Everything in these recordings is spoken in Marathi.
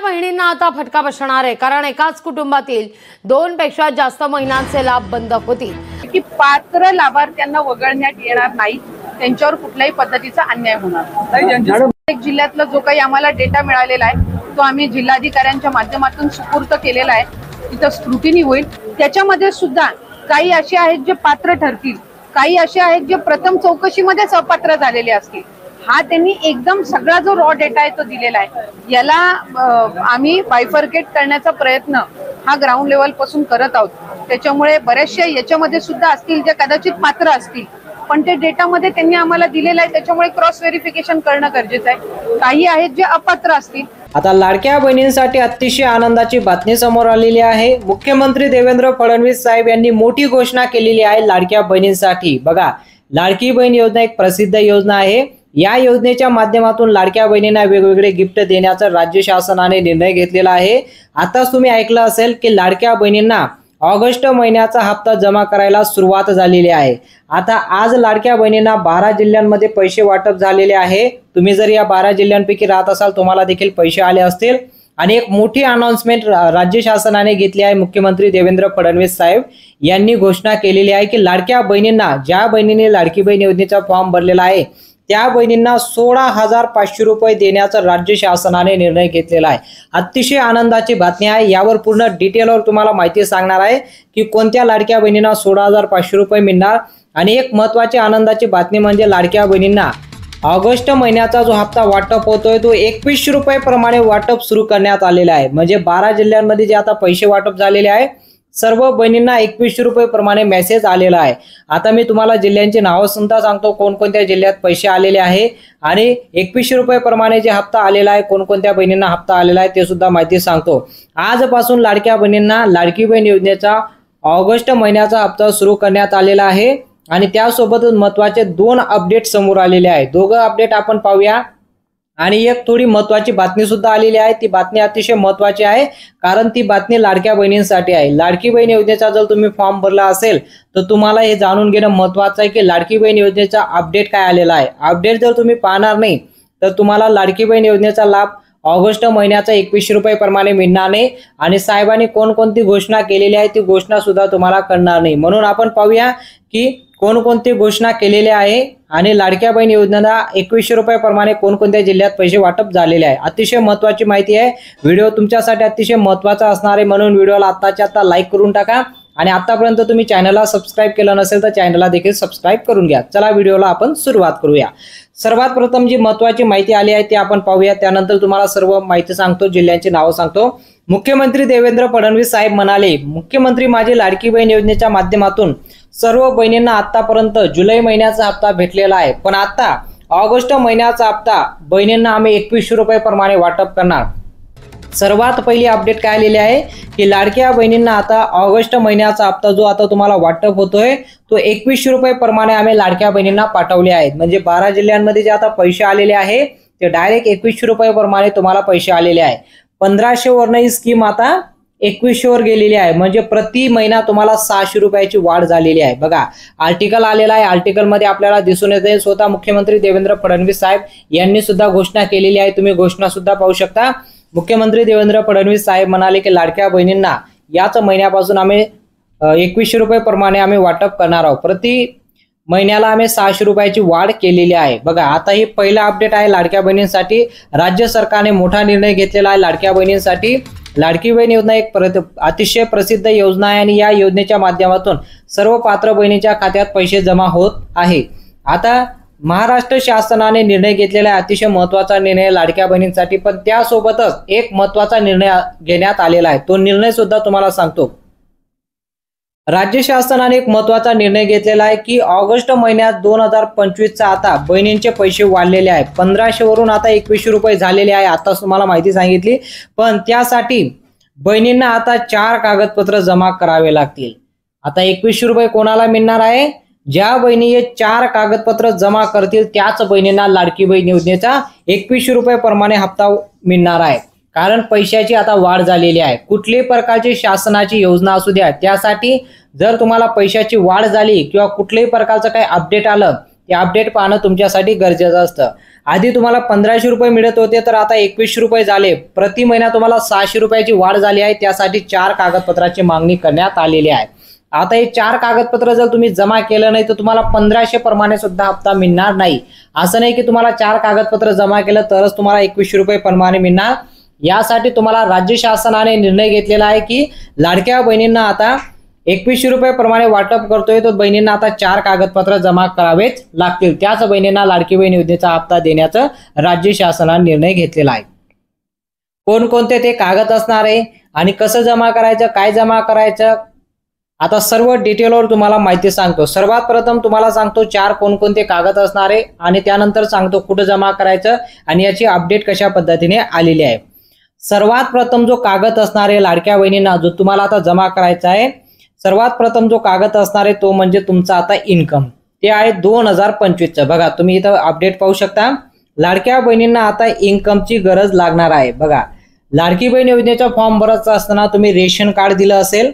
बहिणींना आता फटका बसणार आहे, कारण एकाच कुटुंबातील 2 पेक्षा जास्त महिलांचे लाभ बंद होतील की पात्र लाभार्थ्यांना वगळण्यात येणार नाही, त्यांच्यावर कुठल्याही पद्धतीचा अन्याय होणार नाही। जिल्ह्यातला जो काही आम्हाला डेटा मिळालेला आहे तो आम्ही जिल्हाधिकाऱ्यांच्या माध्यमातून सुपूर्द केलेला आहे। तिथं स्क्रुटिनी होईल। त्याच्यामध्ये सुद्धा काही असे आहेत जे पात्र ठरतील, काही असे आहेत जे प्रथम चौकशीमध्येच अपात्र झालेले असतील। हा त्यांनी एकदम सगळा जो रॉ डेटा आहे तो दिलेला आहे। याला आम्ही बायफर्केट करण्याचा प्रयत्न हा ग्राउंड लेवल पासून करत आहोत। त्याच्यामुळे बरेचसे याच्यामध्ये सुद्धा असतील जे कदाचित पात्र असतील, पण ते डेटामध्ये त्यांनी आम्हाला दिलेलं आहे, त्याच्यामुळे क्रॉस व्हेरिफिकेशन करणं गरजेचं आहे। काही आहेत जे अपात्र असतील। आता लाडक्या बहिणींसाठी अतिशय आनंदाची बातमी समोर आलेली आहे। मुख्यमंत्री देवेंद्र फडणवीस साहेब यांनी मोठी घोषणा केलेली आहे लाडक्या बहिणींसाठी। बघा, लाडकी बहीण योजना एक प्रसिद्ध योजना आहे। या योजनेच्या माध्यमातून लाडक्या बहिणींना वेगवेगळे गिफ्ट देण्याचा राज्य शासनाने निर्णय घेतलेला आहे। आताच तुम्ही ऐकलं असेल की लाडक्या बहिणींना ऑगस्ट महिन्याचा हप्ता जमा करायला सुरुवात झालेली आहे। आता आज लाडक्या बहिणींना 12 जिल्ह्यांमध्ये पैसे वाटप झालेले आहे। तुम्ही जर या 12 जिल्ह्यांपैकी राहत असाल तुम्हाला देखील पैसे आले असतील। आणि एक मोठी अनाउन्समेंट राज्य शासनाने घेतली आहे। मुख्यमंत्री देवेंद्र फडणवीस साहेब यांनी घोषणा केलेली आहे की लाडक्या बहिणींना, ज्या बहिणीने लाडकी बहीण योजनेचा फॉर्म भरलेला आहे त्या बहिणींना 16,500 रुपये देण्याचा राज्य शासनाने निर्णय घेतलेला आहे। अतिशय आनंदाची बातमी आहे। यावर पूर्ण डिटेलवर तुम्हाला माहिती सांगणार आहे की कोणत्या लाडक्या बहिणींना 16,500 रुपये मिळणार। आणि एक महत्त्वाची आनंदाची बातमी म्हणजे लाडक्या बहिणींना ऑगस्ट महिन्याचा जो हप्ता वाटप होतोय तो 2100 रुपये प्रमाणे वाटप सुरू करण्यात आलेला आहे। म्हणजे 12 जिल्ह्यांमध्ये जे आता पैसे वाटप झालेले आहे सर्व बहिणींना 2100 रुपये प्रमाणे मेसेज आलेला आहे। आता मी तुम्हाला जिल्ह्यांची नावं सुद्धा सांगतो, कोणकोणत्या जिल्ह्यात पैसे आलेले आहे आणि 2100 रुपये प्रमाणे जे हप्ता आलेला आहे, कोणकोणत्या बहिणींना हप्ता आलेला आहे ते सुद्धा माहिती सांगतो। आजपासून लाडक्या बहिणींना लाडकी बहीण योजनेचा ऑगस्ट महिन्याचा हप्ता सुरू करण्यात आलेला आहे। आणि त्यासोबतच महत्त्वाचे 2 अपडेट समोर आलेले आहेत। दोघं अपडेट आपण पाहूया। आणि एक थोडी महत्त्वाची बातमी सुद्धा आलेली आहे। ती बातमी अतिशय महत्त्वाची आहे, कारण ती बातमी लाडक्या बहिणींसाठी आहे। लाडकी बहीण योजनेचा जर तुम्ही फॉर्म भरला असेल तर तुम्हाला हे जाणून घेणं महत्त्वाचं आहे की लाडकी बहीण योजनेचा अपडेट काय आलेला आहे। अपडेट जर तुम्ही पाहणार नाही तर तुम्हाला लाडकी बहीण योजनेचा लाभ ऑगस्ट महिन्याचा 2100 रुपये प्रमाणे मिळणार नाही। आणि साहेबांनी कोणकोणती घोषणा केलेली आहे ती घोषणा सुद्धा तुम्हाला कळणार नाही। म्हणून आपण पाहूया की कोणकोणती घोषणा केलेली आहे आणि लाडक्या बहीण योजनेला 2100 रुपये प्रमाणे कोणकोणत्या जिल्ह्यात पैसे वाटप झालेले आहे। अतिशय महत्त्वाची माहिती आहे। व्हिडिओ तुमच्यासाठी अतिशय महत्त्वाचा असणार आहे, म्हणून व्हिडिओला आत्ताच्या आत्ता लाईक करून टाका। आणि आतापर्यंत तुम्ही चॅनलला सबस्क्राइब केलं नसेल तर चॅनलला देखील सबस्क्राइब करून घ्या। चला व्हिडिओला आपण सुरुवात करूया। सर्वात प्रथम जी महत्त्वाची माहिती आली आहे ती आपण पाहूया, त्यानंतर तुम्हाला सर्व माहिती सांगतो, जिल्ह्यांची नावं सांगतो। मुख्यमंत्री देवेंद्र फडणवीस साहेब म्हणाले, मुख्यमंत्री माझी लाडकी बहीण योजनेच्या माध्यमातून सर्व बहिणींना आतापर्यंत जुलै महिन्याचा हप्ता भेटलेला आहे, पण आता ऑगस्ट महिन्याचा हप्ता बहिणींना आम्ही 2100 रुपये प्रमाणे वाटप करणार। सर्वात पहिली अपडेट काय आलेली आहे की लाडक्या बहिणींना आता ऑगस्ट महिन्याचा हप्ता जो आता तुम्हाला वाटप होतोय तो 2100 रुपये प्रमाणे आम्ही लाडक्या बहिणींना पाठवले आहेत। म्हणजे 12 जिल्ह्यांमध्ये जे आता पैसे आलेले आहे ते डायरेक्ट 2100 रुपये प्रमाणे तुम्हाला पैसे आलेले आहे। 1500 वरनं ही स्कीम आता 2100 वर गेलेली आहे। म्हणजे प्रति महिना तुम्हाला 600 रुपयाची वाढ झालेली आहे। बघा, आर्टिकल आलेला आहे। आर्टिकल मध्ये आपल्याला दिसून येते स्वतः मुख्यमंत्री देवेंद्र फडणवीस साहेब यांनी सुद्धा घोषणा केलेली आहे। तुम्ही घोषणा सुद्धा पाहू शकता। मुख्यमंत्री देवेंद्र फडणवीस साहेब म्हणाले की लाडक्या बहिणींना याच महिन्यापासून आम्ही 2100 रुपये प्रमाणे आम्ही वाटप करणार आहोत। प्रति महिन्याला आम्ही 600 रुपयाची वाढ केलेली आहे। बघा, आता ही पहिला अपडेट आहे लाडक्या बहिणींसाठी। राज्य सरकारने मोठा निर्णय घेतलेला आहे लाडक्या बहिणींसाठी। लाडकी बहीण योजना एक अतिशय प्रसिद्ध योजना आहे आणि या योजनेच्या माध्यमातून सर्व पात्र बहिणींच्या खात्यात पैसे जमा होत आहे। आता महाराष्ट्र शासनाने निर्णय घेतलेला आहे, अतिशय महत्त्वाचा निर्णय लाडक्या बहिणींसाठी। पण त्यासोबतच एक महत्त्वाचा निर्णय घेण्यात आलेला आहे, तो निर्णय सुद्धा तुम्हाला सांगतो। राज्य शासनाने एक महत्त्वाचा निर्णय घेतलेला आहे की ऑगस्ट महिन्यात 2025चा आता बहिणींचे पैसे वाढलेले आहेत। 1500 वरून आता 2100 रुपये झालेले आहे। आता तुम्हाला माहिती सांगितली, पण त्यासाठी बहिणींना आता 4 कागदपत्र जमा करावे लागतील। आता 2100 रुपये कोणाला मिळणार आहे? ज्या बहिणी हे 4 कागदपत्र जमा करतील त्याच बहिणींना लाडकी बहीण योजनेचा 2100 रुपये प्रमाणे हप्ता मिळणार आहे। कारण पैशाची आता वाढ झालेली आहे। कुठल्याही प्रकारची शासनाची योजना असू द्या, त्यासाठी जर तुम्हाला पैशाची वाढ झाली किंवा कुठल्याही प्रकारचं काही अपडेट आलं ते अपडेट पाहणं तुमच्यासाठी गरजेचं असतं। आधी तुम्हाला 1500 रुपये मिळत होते, तर आता 2100 रुपये झाले. प्रति महिना तुम्हाला 600 रुपयाची वाढ झाली आहे. त्यासाठी 4 कागदपत्राची मागणी करण्यात आलेली आहे. आता हे 4 कागदपत्र जर तुम्ही जमा केलं नाही तर तुम्हाला 1500 प्रमाणे सुद्धा हप्ता मिळणार नाही. असं नाही की तुम्हाला 4 कागदपत्र जमा केलं तरच तुम्हाला 2100 रुपये प्रमाणे मिळणार. यासाठी तुम्हाला राज्य शासनाने निर्णय घेतलेला आहे की लाडक्या बहिणींना आता 2100 रुपये प्रमाणे वाटप करतोय, तर बहिणींना आता 4 कागदपत्र जमा करावेच लागतील. त्याच बहिणींना लाडकी बहीण योजनेचा हप्ता देण्याचा राज्य शासनाने निर्णय घेतलेला आहे. कोणकोणते ते कागद असणार आहे आणि कसं जमा करायचं, काय जमा करायचं, आता सर्व डिटेलवर तुम्हाला माहिती सांगतो. सर्वात प्रथम तुम्हाला सांगतो 4 कोणकोणते कागद असणार आहे आणि त्यानंतर सांगतो कुठं जमा करायचं आणि याची अपडेट कशा पद्धतीने आलेली आहे. सर्वात प्रथम जो कागद असणार आहे लाडक्या बहिणींना जो तुम्हाला आता जमा करायचा आहे, सर्वात प्रथम जो कागद असणार आहे तो म्हणजे तुमचा आता इन्कम. ते आहे 2025चं. बघा तुम्ही इथं अपडेट पाहू शकता. लाडक्या बहिणींना आता इन्कमची गरज लागणार आहे. बघा लाडकी बहीण योजनेचा फॉर्म भरायचा असताना तुम्ही रेशन कार्ड दिलं असेल,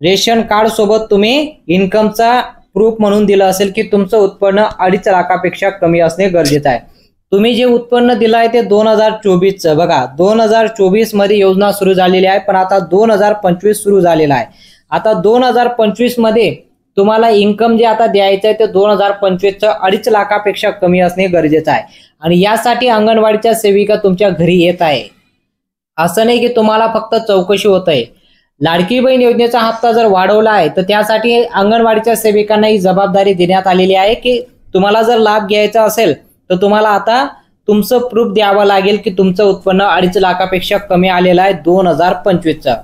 रेशन कार्ड सोबत तुम्ही इन्कमचा प्रूफ म्हणून दिलं असेल की तुमचं उत्पन्न 2.5 लाखापेक्षा कमी असणे गरजेचं आहे. तुम्ही जे उत्पन्न दिलं आहे ते 2024चं. बघा 2024 मध्ये योजना सुरू झालेली आहे, पण आता 2025 सुरू झालेला आहे. आता 2025 मध्ये तुम्हाला इन्कम जे आता द्यायचं आहे ते 2025चं 2.5 लाखापेक्षा कमी असणे गरजेचं आहे. आणि यासाठी अंगणवाडीच्या सेविका तुमच्या घरी येत आहे. असं नाही की तुम्हाला फक्त चौकशी होत आहे. लाडकी बहीण योजनेचा हप्ता जर वाढवला आहे तर त्यासाठी अंगणवाडीच्या सेविकांना ही जबाबदारी देण्यात आलेली आहे की तुम्हाला जर लाभ घ्यायचा असेल तर तुम्हाला आता तुमचं प्रूफ द्यावं लागेल की तुमचं उत्पन्न 2.5 लाखापेक्षा कमी आलेलं आहे 2025चं.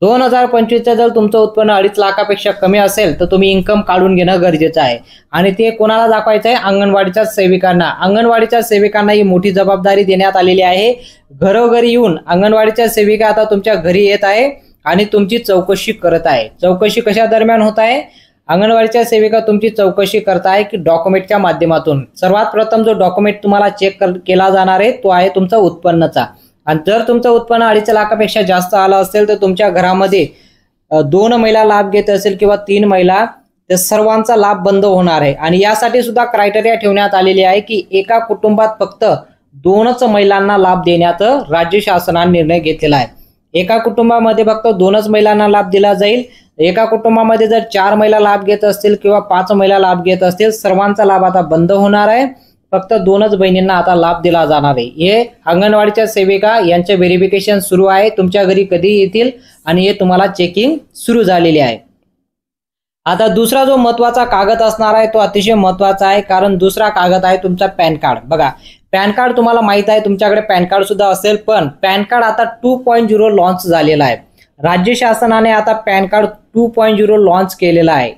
2025चं जर तुमचं उत्पन्न 2.5 लाखापेक्षा कमी असेल तर तुम्ही इन्कम काढून घेणं गरजेचं आहे. आणि ते कोणाला दाखवायचं आहे? अंगणवाडीच्या सेविकांना. अंगणवाडीच्या सेविकांना ही मोठी जबाबदारी देण्यात आलेली आहे. घरोघरी येऊन अंगणवाडीच्या सेविका आता तुमच्या घरी येत आहे आणि तुमची चौकशी करत आहे. चौकशी कशा दरम्यान होत आहे? अंगणवाडीच्या सेविका तुमची चौकशी करत आहे की डॉक्युमेंटच्या माध्यमातून. सर्वात प्रथम जो डॉक्युमेंट तुम्हाला चेक केला जाणार आहे तो आहे तुमचा उत्पन्नाचा. आणि जर तुमचं उत्पन्न 2.5 लाखापेक्षा जास्त आलं असेल तर तुमच्या घरामध्ये 2 महिला लाभ घेत असेल किंवा 3 महिला, तर सर्वांचा लाभ बंद होणार आहे. आणि यासाठी सुद्धा क्रायटेरिया ठेवण्यात आलेली आहे की एका कुटुंबात फक्त 2च महिलांना लाभ देण्याचा राज्य शासनाने निर्णय घेतलेला आहे. एका कुटुंबामध्ये फक्त 2च महिलांना लाभ दिला जाईल. एका कुटुंबामध्ये जर 4 महिला लाभ घेत असतील किंवा 5 महिला लाभ घेत असतील, सर्वांचा लाभ आता बंद होणार आहे. फक्त 2च बहिणींना आता लाभ दिला जाणार आहे. हे अंगणवाडीच्या सेविका यांचे व्हेरिफिकेशन सुरू आहे. तुमच्या घरी कधी येतील आणि हे तुम्हाला चेकिंग सुरू झालेली आहे. आता दुसरा जो महत्त्वाचा कागद असणार आहे तो अतिशय महत्त्वाचा आहे, कारण दुसरा कागद आहे तुमचा पॅन कार्ड. बघा पॅन कार्ड तुम्हाला माहित आहे, तुमच्याकडे पॅन कार्ड सुद्धा असेल, पण पॅन कार्ड आता 2.0 लॉन्च झालेला आहे. राज्य शासनाने आता पॅन कार्ड 2.0 लॉन्च केलेला आहे.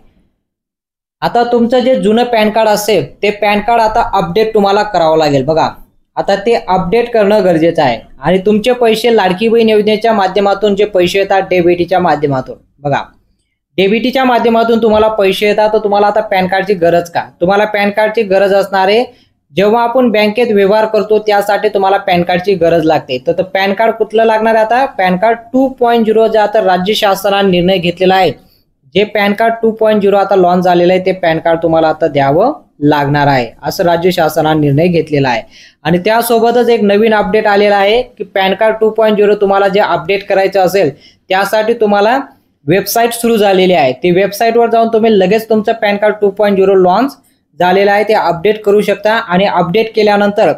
आता तुमचं जे जुनं पॅन कार्ड असेल ते पॅन कार्ड आता अपडेट तुम्हाला करावं लागेल. बघा आता ते अपडेट करणं गरजेचं आहे. आणि तुमचे पैसे लाडकी बहीण योजनेच्या माध्यमातून जे पैसे येतात डेबिटीच्या माध्यमातून, बघा डेबिटीच्या माध्यमातून तुम्हाला पैसे येतात, तर तुम्हाला आता पॅन कार्डची गरज का? तुम्हाला पॅन कार्डची गरज असणार आहे जेव्हा आपण बँकेत व्यवहार करतो त्यासाठी तुम्हाला पॅन कार्डची गरज लागते. तर पॅन कार्ड कुठलं लागणार आहे? आता पॅन कार्ड 2.0 जे आता राज्य शासनाने निर्णय घेतलेला आहे, जे पॅन कार्ड 2.0 आता लॉन्च झालेलं आहे ते पॅन कार्ड तुम्हाला आता द्यावं लागणार आहे, असं राज्य शासनाने निर्णय घेतलेला आहे. आणि त्यासोबतच एक नवीन अपडेट आलेला आहे की पॅन कार्ड 2.0 तुम्हाला जे अपडेट करायचं असेल त्यासाठी तुम्हाला वेबसाईट सुरू झालेली आहे. ती वेबसाईटवर जाऊन तुम्ही लगेच तुमचं पॅन कार्ड 2.0 लॉन्च झालेलं आहे ते अपडेट करू शकता. आणि अपडेट केल्यानंतर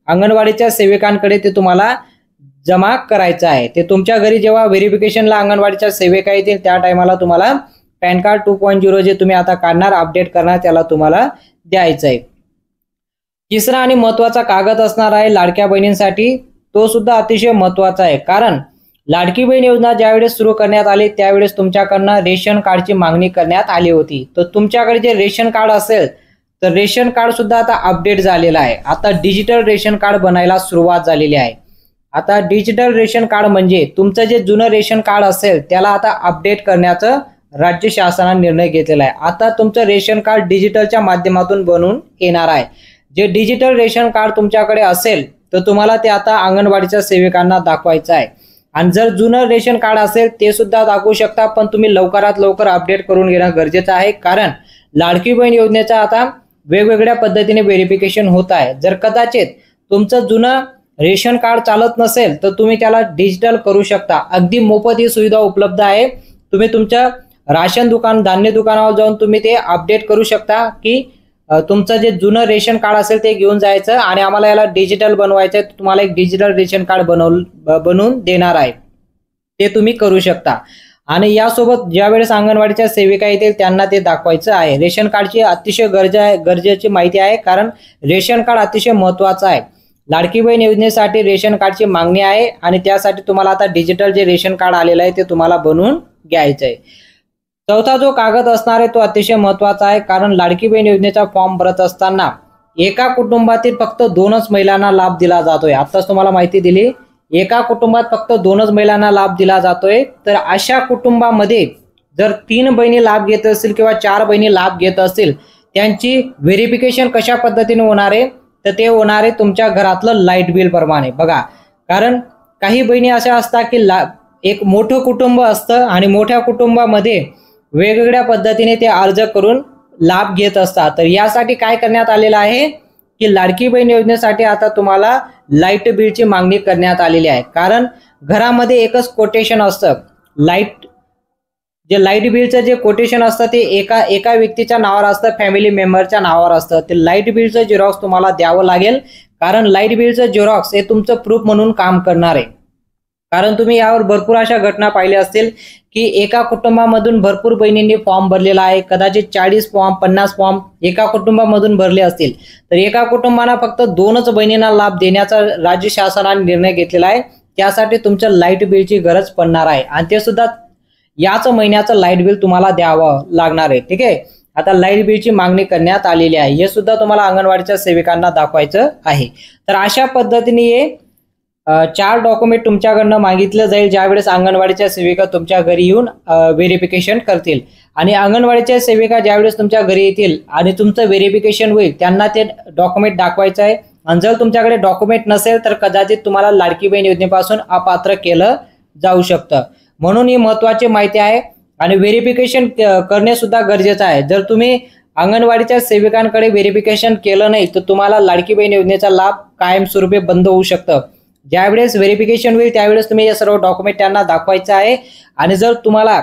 अंगणवाडीच्या सेविकांकडे ते तुम्हाला जमा करायचं आहे. ते तुमच्या घरी जेव्हा व्हेरिफिकेशनला अंगणवाडीच्या सेविका येतील त्या टायमाला तुम्हाला पॅन कार्ड 2.0 जे तुम्ही आता काढणार अपडेट करणार त्याला तुम्हाला द्यायचं आहे. तिसरा आणि महत्त्वाचा कागद असणार आहे लाडक्या बहिणींसाठी, तो सुद्धा अतिशय महत्त्वाचा आहे. कारण लाडकी बहीण योजना ज्यावेळेस सुरू करण्यात आली त्यावेळेस तुमच्याकडनं रेशन कार्डची मागणी करण्यात आली होती. तर तुमच्याकडे जे रेशन कार्ड असेल तर रेशन कार्ड सुद्धा आता अपडेट झालेलं आहे. आता डिजिटल रेशन कार्ड बनायला सुरुवात झालेली आहे. आता डिजिटल रेशन कार्ड म्हणजे तुमचं जे जुनं रेशन कार्ड असेल त्याला आता अपडेट करण्याचं राज्य शासनाने निर्णय घेतलेला आहे. आता तुमचं रेशन कार्ड डिजिटलच्या माध्यमातून बनवून येणार आहे. जे डिजिटल रेशन कार्ड तुमच्याकडे असेल तर तुम्हाला ते आता अंगणवाडीच्या सेविकांना दाखवायचं आहे. आणि जर जुनं रेशन कार्ड असेल ते सुद्धा दाखवू शकता, पण तुम्ही लवकरात लवकर अपडेट करून घेणं गरजेचं आहे. कारण लाडकी बहीण योजनेचा आता वेगवेगळ्या पद्धतीने व्हेरिफिकेशन होत आहे. जर कदाचित तुमचं जुनं रेशन कार्ड चालत नसेल तर तुम्ही त्याला डिजिटल करू शकता. अगदी मोफत ही सुविधा उपलब्ध आहे. तुम्ही तुमच्या राशन दुकान, धान्य दुकानावर जाऊन तुम्ही ते अपडेट करू शकता की तुमचं जे जुनं रेशन कार्ड असेल ते घेऊन जायचं आणि आम्हाला याला डिजिटल बनवायचं आहे. तुम्हाला एक डिजिटल रेशन कार्ड बनवून देणार आहे. ते तुम्ही करू शकता. आणि यासोबत ज्यावेळेस अंगणवाडीच्या सेविका येतील त्यांना ते दाखवायचं आहे. रेशन कार्डची अतिशय गरजेची माहिती आहे, कारण रेशन कार्ड अतिशय महत्त्वाचं आहे. लाडकी बहीण योजनेसाठी रेशन कार्डची मागणी आहे आणि त्यासाठी तुम्हाला आता डिजिटल जे रेशन कार्ड आलेलं आहे ते तुम्हाला बनवून घ्यायचं आहे. चौथा जो कागद असणार आहे तो अतिशय महत्त्वाचा आहे, कारण लाडकी बहीण योजनेचा फॉर्म भरत असताना एका कुटुंबातील फक्त 2च महिलांना लाभ दिला जातोय. आताच तुम्हाला माहिती दिली, एका कुटुंबात फक्त 2च महिलांना लाभ दिला जातोय. तर अशा कुटुंबामध्ये जर 3 बहिणी लाभ घेत असतील किंवा 4 बहिणी लाभ घेत असतील, त्यांची व्हेरिफिकेशन कशा पद्धतीने होणार आहे तर ते होणार आहे तुमच्या घरातलं लाईट बिल प्रमाणे. बघा, कारण काही बहिणी अशा असतात की एक मोठं कुटुंब असतं आणि मोठ्या कुटुंबामध्ये वेगवेगळ्या पद्धतीने ते अर्ज करून लाभ घेत असतात. तर यासाठी काय करण्यात आलेलं आहे की लाडकी बहीण योजनेसाठी आता तुम्हाला लाईट बिलची मागणी करण्यात आलेली आहे. कारण घरामध्ये एकच कोटेशन असतं. लाईट बिलचं जे कोटेशन असतं ते एका व्यक्तीच्या नावावर असतं, फॅमिली मेंबरच्या नावावर असतं. ते लाईट बिलचं झेरॉक्स तुम्हाला द्यावं लागेल, कारण लाईट बिलचं झेरॉक्स हे तुमचं प्रूफ म्हणून काम करणार आहे. कारण तुम्ही यावर भरपूर अशा घटना पाहिल्या असतील की एका कुटुंबामधून भरपूर बहिणींनी फॉर्म भरलेला आहे. कदाचित 40 फॉर्म 50 फॉर्म एका कुटुंबामधून भरले असतील. तर एका कुटुंबाला फक्त 2च बहिणींना लाभ देण्याचा राज्य शासनाने निर्णय घेतलेला आहे. त्यासाठी तुमच्या लाईट बिलची गरज पडणार आहे आणि ते सुद्धा याच महिन्याचं लाईट बिल तुम्हाला द्यावं लागणार आहे. ठीक आहे, आता लाईट बिलची मागणी करण्यात आलेली आहे. हे सुद्धा तुम्हाला अंगणवाडीच्या सेविकांना दाखवायचं आहे. तर अशा पद्धतीने हे 4 डॉक्युमेंट तुमच्याकडनं मागितलं जाईल ज्यावेळेस अंगणवाडीच्या सेविका तुमच्या घरी येऊन व्हेरिफिकेशन करतील. आणि अंगणवाडीच्या सेविका ज्यावेळेस तुमच्या घरी येतील आणि तुमचं व्हेरिफिकेशन होईल त्यांना ते डॉक्युमेंट दाखवायचं आहे. आणि जर तुमच्याकडे डॉक्युमेंट नसेल तर कदाचित तुम्हाला लाडकी बहीण योजनेपासून अपात्र केलं जाऊ शकतं. म्हणून ही महत्त्वाची माहिती आहे. आणि व्हेरिफिकेशन करणे सुद्धा गरजेचं आहे. जर तुम्ही अंगणवाडीच्या सेविकांकडे व्हेरिफिकेशन केलं नाही तर तुम्हाला लाडकी बहीण योजनेचा लाभ कायमस्वरूपी बंद होऊ शकतं. ज्यावेळेस व्हेरिफिकेशन होईल त्यावेळेस तुम्ही हे सर्व डॉक्युमेंट त्यांना दाखवायचं आहे. आणि जर तुम्हाला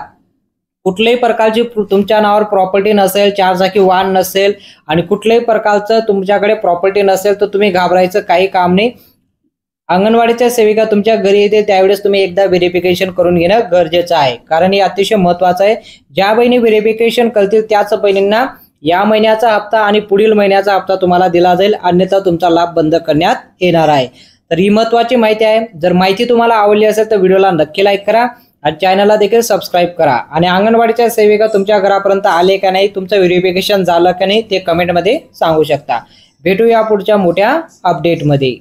कुठल्याही प्रकारची तुमच्या नावावर प्रॉपर्टी नसेल, 4 चाकी वाहन नसेल आणि कुठल्याही प्रकारचं तुमच्याकडे प्रॉपर्टी नसेल तर तुम्ही घाबरायचं काही काम नाही. अंगणवाडीच्या सेविका तुमच्या घरी येते त्यावेळेस तुम्ही एकदा व्हेरिफिकेशन करून घेणं गरजेचं आहे, कारण हे अतिशय महत्त्वाचं आहे. ज्या बहिणी व्हेरिफिकेशन करतील त्याच बहिणींना या महिन्याचा हप्ता आणि पुढील महिन्याचा हप्ता तुम्हाला दिला जाईल, अन्यथा तुमचा लाभ बंद करण्यात येणार आहे. तर ही महत्त्वाची माहिती आहे. जर माहिती तुम्हाला आवडली असेल तर व्हिडिओला नक्की लाईक करा आणि चॅनलला देखील सबस्क्राईब करा. आणि अंगणवाडीच्या सेविका तुमच्या घरापर्यंत आले का नाही, तुमचं व्हेरिफिकेशन झालं का नाही ते कमेंटमध्ये सांगू शकता. भेटूया पुढच्या मोठ्या अपडेटमध्ये.